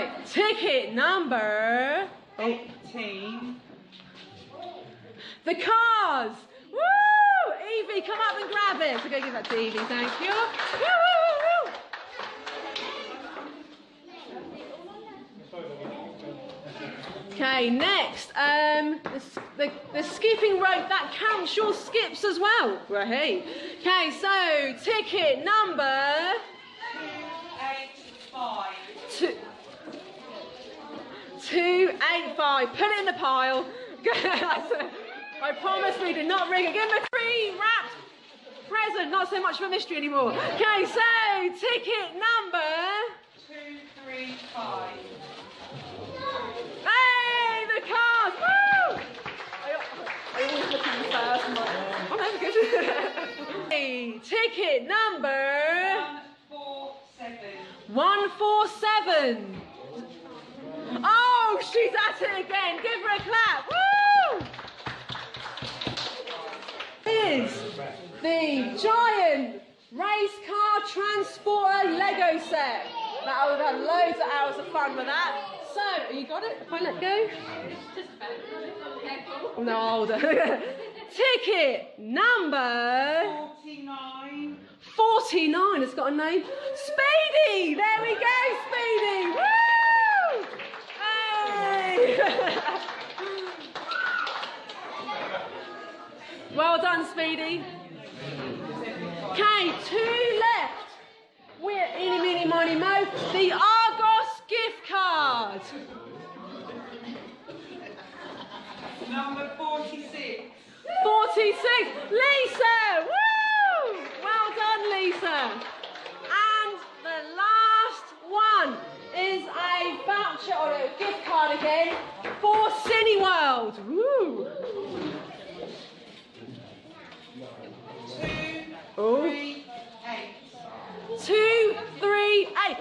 Okay, ticket number 18. The cars! Woo! Evie, come up and grab it. So go give that to Evie, thank you. Woo! Okay, next, the skipping rope, that counts your skips as well. Right. Okay, so ticket number 285. Put it in the pile. I promise we did not ring it. Give him a pre-wrapped present. Not so much of a mystery anymore. Okay, so ticket number 235. Hey, the cars! Woo! I always look at you first. I'm like, oh, that's good. Hey, ticket number 147. 147. Oh, she's at it again. Give her a clap. Woo! Is the giant race car transporter Lego set. That I would have had loads of hours of fun with that. So, you got it? If I let go? Just about. Careful. No, older. Ticket number 49. 49. It's got a name. Speedy! There we go, Speedy! Woo! Hey! Well done, Speedy. Okay, 2 left. We're eeny, meeny, miny, mo. The Argos gift card. Number 46. 46. Lisa! Woo! Well done, Lisa. And the last one is a voucher or a gift card again for Cineworld. Woo! 238. 2, 3, 8.